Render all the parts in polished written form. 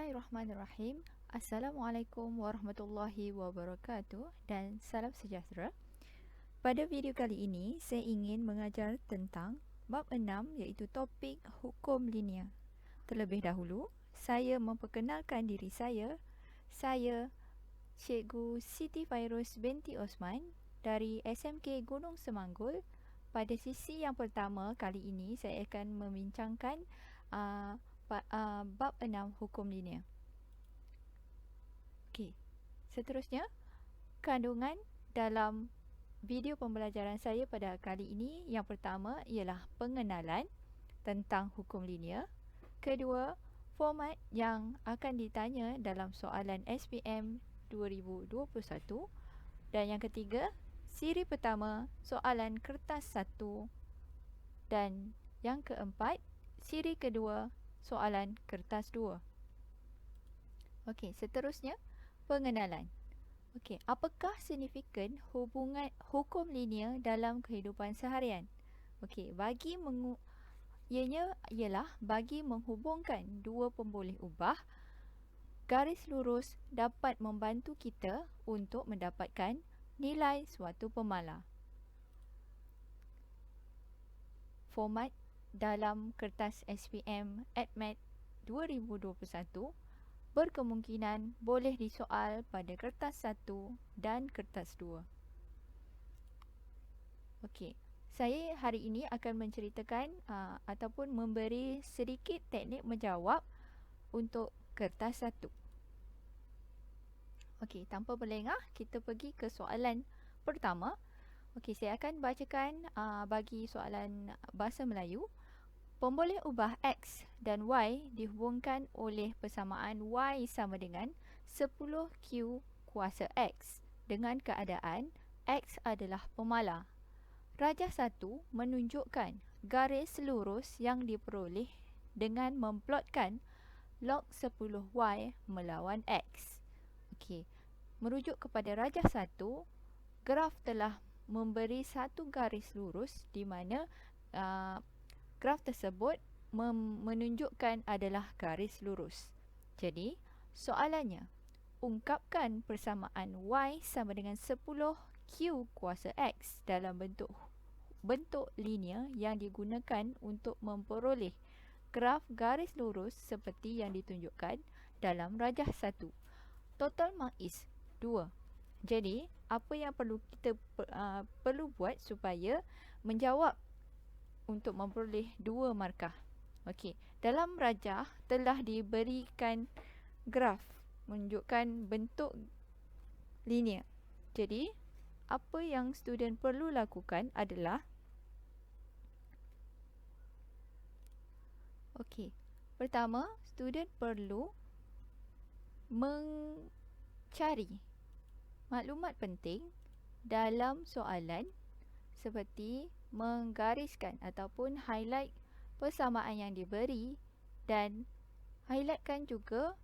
Bismillahirrahmanirrahim. Assalamualaikum warahmatullahi wabarakatuh dan salam sejahtera. Pada video kali ini, saya ingin mengajar tentang bab 6 iaitu topik hukum linear. Terlebih dahulu, saya memperkenalkan diri saya. Saya Cikgu Siti Fairuz binti Osman dari SMK Gunung Semanggul. Pada sesi yang pertama kali ini, saya akan membincangkan bab 6 hukum linear. Okey, seterusnya kandungan dalam video pembelajaran saya pada kali ini. Yang pertama ialah pengenalan tentang hukum linear. Kedua, format yang akan ditanya dalam soalan SPM 2021. Dan yang ketiga, siri pertama soalan kertas 1. Dan yang keempat, siri kedua soalan kertas 2. Okey, seterusnya pengenalan. Okey, apakah signifikan hubungan hukum linear dalam kehidupan seharian? Okey, ianya ialah bagi menghubungkan dua pemboleh ubah, garis lurus dapat membantu kita untuk mendapatkan nilai suatu pemalar. Format dalam kertas SPM ADMAT 2021 berkemungkinan boleh disoal pada kertas 1 dan kertas 2. Okey, saya hari ini akan menceritakan ataupun memberi sedikit teknik menjawab untuk kertas 1. Okey, tanpa berlengah, kita pergi ke soalan pertama. Okey, saya akan bacakan bagi soalan bahasa Melayu. Pemboleh ubah X dan Y dihubungkan oleh persamaan Y sama dengan 10Q kuasa X dengan keadaan X adalah pemalar. Rajah 1 menunjukkan garis lurus yang diperoleh dengan memplotkan log 10Y melawan X. Okey, merujuk kepada rajah 1, graf telah memberi satu garis lurus di mana graf tersebut menunjukkan adalah garis lurus. Jadi, soalannya, ungkapkan persamaan Y sama dengan 10Q kuasa X dalam bentuk linear yang digunakan untuk memperoleh graf garis lurus seperti yang ditunjukkan dalam rajah 1. Total mark is 2. Jadi, apa yang kita perlu buat supaya menjawab untuk memperoleh 2 markah. Okey, dalam rajah telah diberikan graf menunjukkan bentuk linear. Jadi, apa yang student perlu lakukan adalah okey, pertama, student perlu mencari maklumat penting dalam soalan seperti menggariskan ataupun highlight persamaan yang diberi dan highlightkan juga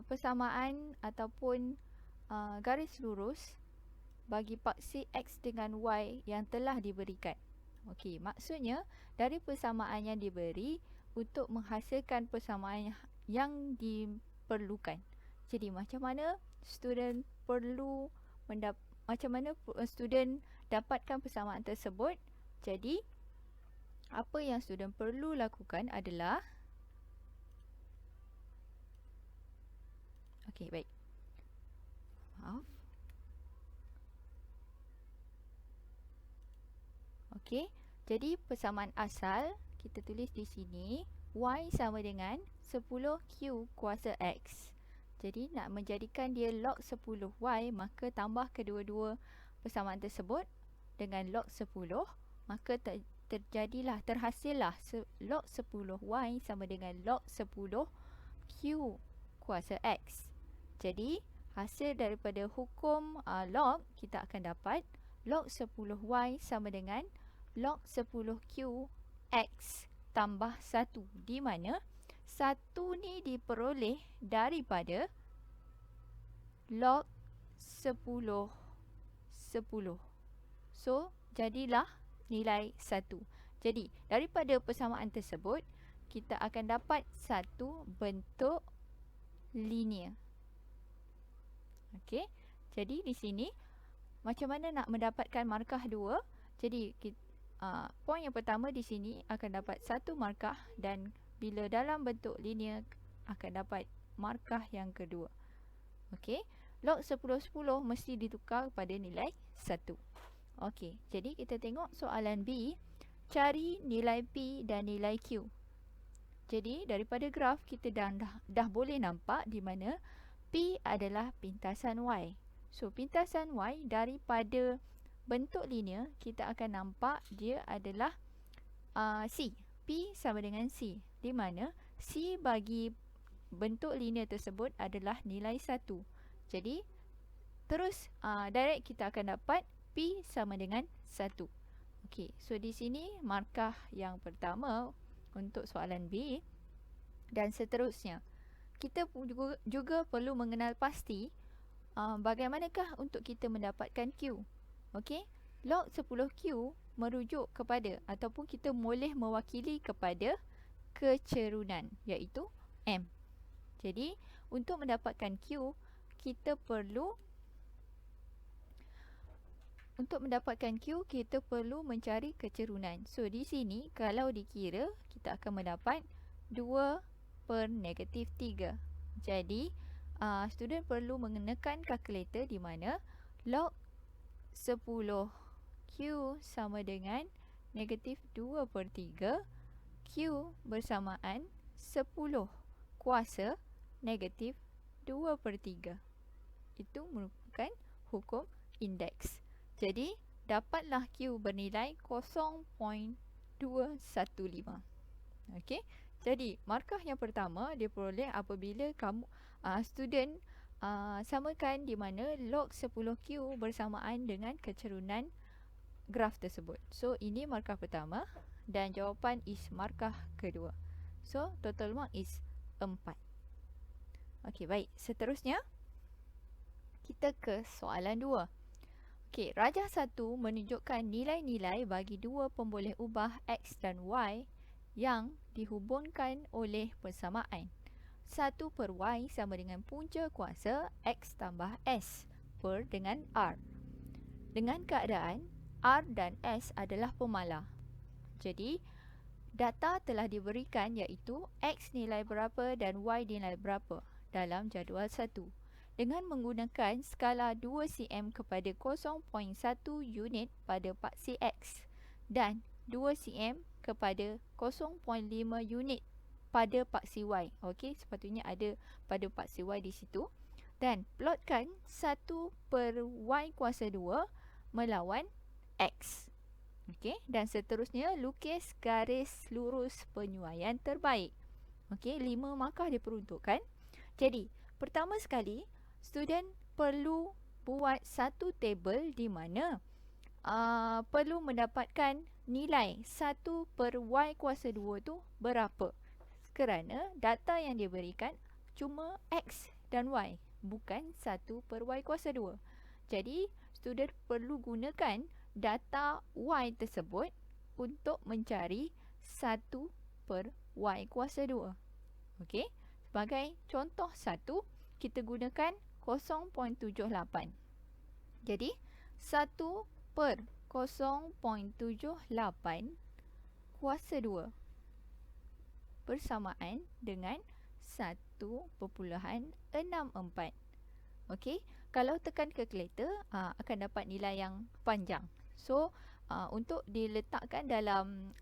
persamaan ataupun garis lurus bagi paksi X dengan Y yang telah diberikan. Okey, maksudnya dari persamaan yang diberi untuk menghasilkan persamaan yang diperlukan. Jadi macam mana student dapatkan persamaan tersebut? Jadi apa yang student perlu lakukan adalah okey, baik. Maaf. Okey, jadi persamaan asal kita tulis di sini Y sama dengan 10Q kuasa X. Jadi nak menjadikan dia log 10Y, maka tambah kedua-dua persamaan tersebut dengan log 10, maka terhasillah log 10Y sama dengan log 10Q kuasa X. Jadi hasil daripada hukum log, kita akan dapat log 10Y sama dengan log 10Q X tambah 1, di mana 1 ni diperoleh daripada log 10 10. So, jadilah nilai 1. Jadi, daripada persamaan tersebut, kita akan dapat satu bentuk linear. Okey. Jadi di sini macam mana nak mendapatkan markah 2? Jadi poin yang pertama di sini akan dapat 1 markah, dan bila dalam bentuk linear akan dapat markah yang kedua. Okey. Log 10/10 mesti ditukar pada nilai 1. Okey. Jadi kita tengok soalan B. Cari nilai P dan nilai Q. Jadi daripada graf kita dah boleh nampak di mana P adalah pintasan Y. So pintasan Y daripada bentuk linear kita akan nampak dia adalah C. P sama dengan C, di mana C bagi bentuk linear tersebut adalah nilai 1. Jadi terus direct kita akan dapat P sama dengan 1. Okey, so di sini markah yang pertama untuk soalan B. Dan seterusnya, kita juga perlu mengenal pasti bagaimanakah untuk kita mendapatkan Q. Okey, log 10Q merujuk kepada ataupun kita boleh mewakili kepada kecerunan, iaitu M. Jadi untuk mendapatkan Q, kita perlu mencari kecerunan. So di sini kalau dikira kita akan mendapat 2/-3. Jadi student perlu mengenakan kalkulator di mana log 10Q sama dengan -2/3, Q bersamaan 10 kuasa -2/3. Itu merupakan hukum indeks. Jadi dapatlah Q bernilai 0.215. Okey. Jadi markah yang pertama diperoleh apabila kamu student samakan di mana log 10Q bersamaan dengan kecerunan graf tersebut. So ini markah pertama dan jawapan is markah kedua. So total mark is 4. Okey, baik. Seterusnya kita ke soalan 2. Okey, rajah 1 menunjukkan nilai-nilai bagi dua pemboleh ubah X dan Y yang dihubungkan oleh persamaan. 1/Y sama dengan punca kuasa X tambah S per dengan R. Dengan keadaan R dan S adalah pemalar. Jadi, data telah diberikan iaitu X nilai berapa dan Y nilai berapa dalam jadual 1. Dengan menggunakan skala 2 cm kepada 0.1 unit pada paksi X dan 2 cm kepada 0.5 unit pada paksi Y. Okey, sepatutnya ada pada paksi Y di situ. Dan plotkan 1/Y kuasa 2 melawan X. Okey, dan seterusnya lukis garis lurus penyuaian terbaik. Okey, 5 markah diperuntukkan. Jadi, pertama sekali, student perlu buat satu table di mana perlu mendapatkan nilai 1/Y kuasa 2 tu berapa. Kerana data yang diberikan cuma X dan Y, bukan 1/Y kuasa 2. Jadi, student perlu gunakan data Y tersebut untuk mencari 1/Y kuasa 2. Okey, sebagai contoh 1, kita gunakan 0.78. Jadi 1/0.78 kuasa 2 bersamaan dengan 1.64. Okey, kalau tekan kalkulator akan dapat nilai yang panjang. So untuk diletakkan dalam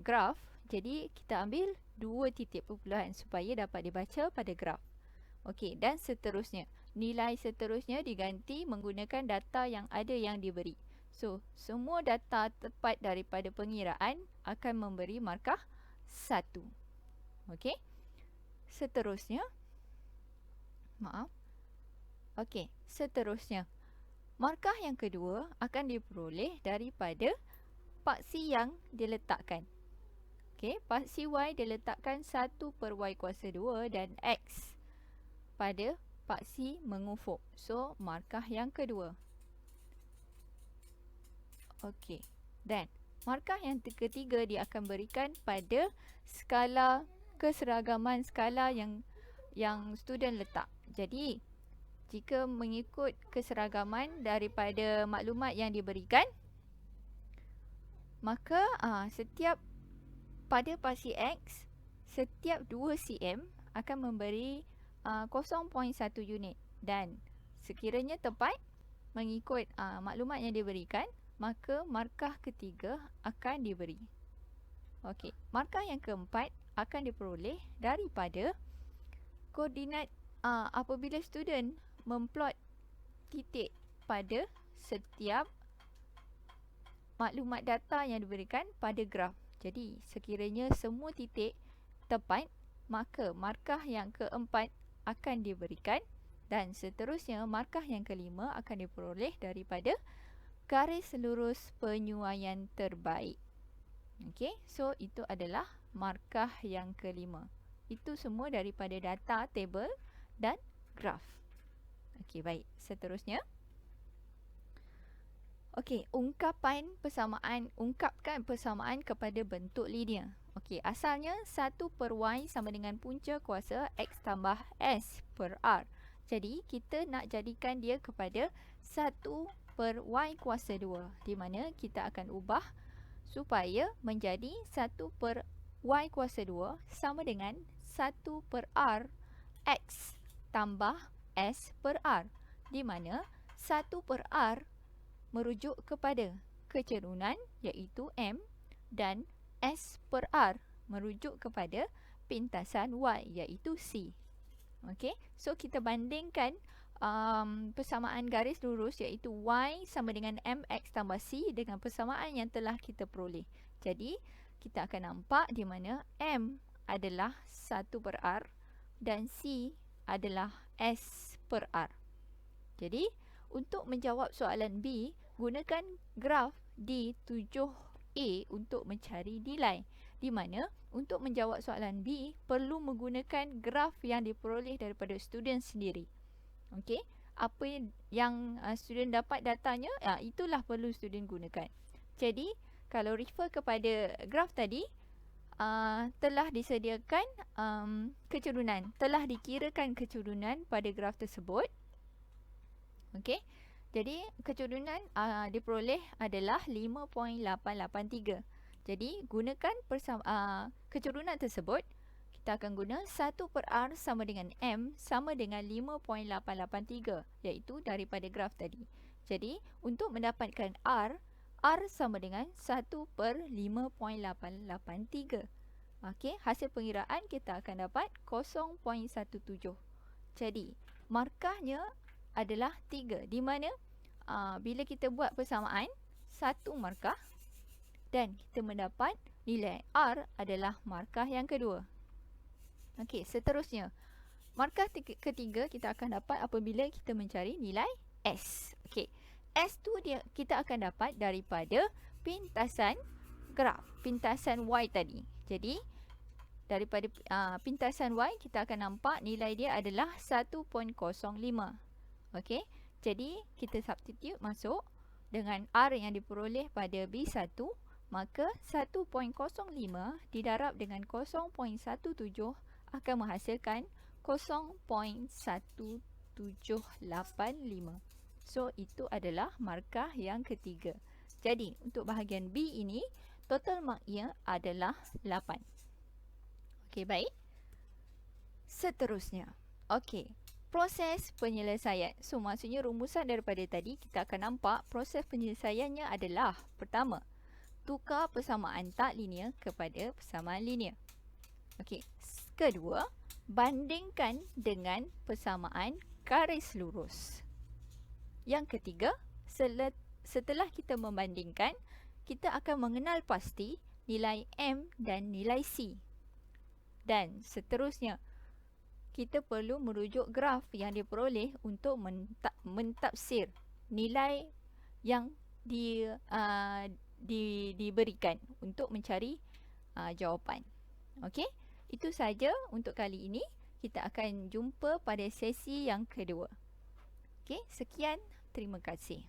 graf, jadi kita ambil 2 titik perpuluhan supaya dapat dibaca pada graf. Okey, dan seterusnya. Nilai seterusnya diganti menggunakan data yang ada yang diberi. So, semua data tepat daripada pengiraan akan memberi markah 1. Okey. Seterusnya. Okey, seterusnya. Markah yang kedua akan diperoleh daripada paksi yang diletakkan. Okey, paksi Y diletakkan 1/Y kuasa 2 dan X pada paksi mengufuk. So, markah yang kedua. Okey. Dan markah yang ketiga dia akan berikan pada skala keseragaman skala yang yang student letak. Jadi jika mengikut keseragaman daripada maklumat yang diberikan, maka setiap pada pasti X, setiap 2 cm akan memberi 0.1 unit, dan sekiranya tepat mengikut maklumat yang diberikan, maka markah ketiga akan diberi. Okey, markah yang keempat akan diperoleh daripada koordinat apabila student memplot titik pada setiap maklumat data yang diberikan pada graf. Jadi sekiranya semua titik tepat, maka markah yang keempat akan diberikan, dan seterusnya markah yang kelima akan diperoleh daripada garis lurus penyuaian terbaik. Okey, so itu adalah markah yang kelima. Itu semua daripada data, table dan graf. Okey, baik. Seterusnya. Okey, ungkapkan persamaan kepada bentuk linear. Okey, asalnya 1/y sama dengan punca kuasa X tambah S per R. Jadi, kita nak jadikan dia kepada 1/y kuasa 2, di mana kita akan ubah supaya menjadi 1/y kuasa 2 sama dengan 1/R X tambah S per R, di mana 1/R merujuk kepada kecerunan iaitu M, dan S per R merujuk kepada pintasan Y iaitu C. Okey, so kita bandingkan persamaan garis lurus iaitu Y sama dengan MX tambah C dengan persamaan yang telah kita peroleh. Jadi kita akan nampak di mana M adalah 1/R dan C adalah S per R. Jadi untuk menjawab soalan B, gunakan graf D7A untuk mencari nilai, di mana untuk menjawab soalan B perlu menggunakan graf yang diperoleh daripada student sendiri. Okey, apa yang student dapat datanya, itulah perlu student gunakan. Jadi kalau refer kepada graf tadi, telah disediakan kecerunan, telah dikirakan kecerunan pada graf tersebut. Okey, jadi kecerunan diperoleh adalah 5.883. Jadi gunakan kecerunan tersebut, kita akan guna 1/R sama dengan M sama dengan 5.883, iaitu daripada graf tadi. Jadi untuk mendapatkan R sama dengan 1/5.883. Okey, hasil pengiraan kita akan dapat 0.17. Jadi markahnya adalah 3, di mana bila kita buat persamaan, 1 markah dan kita mendapat nilai R adalah markah yang kedua. Okey, seterusnya markah ketiga kita akan dapat apabila kita mencari nilai S. Okey, S tu kita akan dapat daripada pintasan graf, pintasan Y tadi. Jadi daripada pintasan Y kita akan nampak nilai dia adalah 1.05. Okey, jadi kita substitute masuk dengan R yang diperoleh pada B1, maka 1.05 didarab dengan 0.17 akan menghasilkan 0.1785. So itu adalah markah yang ketiga. Jadi untuk bahagian B ini total marknya adalah 8. Okey, baik. Seterusnya, okey, proses penyelesaian. So maksudnya rumusan daripada tadi kita akan nampak proses penyelesaiannya adalah, pertama, tukar persamaan tak linear kepada persamaan linear. Okey, kedua, bandingkan dengan persamaan garis lurus. Yang ketiga, setelah kita membandingkan, kita akan mengenal pasti nilai M dan nilai C. Dan seterusnya, kita perlu merujuk graf yang diperoleh untuk mentafsir nilai yang diberikan untuk mencari jawapan. Okey, itu saja untuk kali ini. Kita akan jumpa pada sesi yang kedua. Okey, sekian. Terima kasih.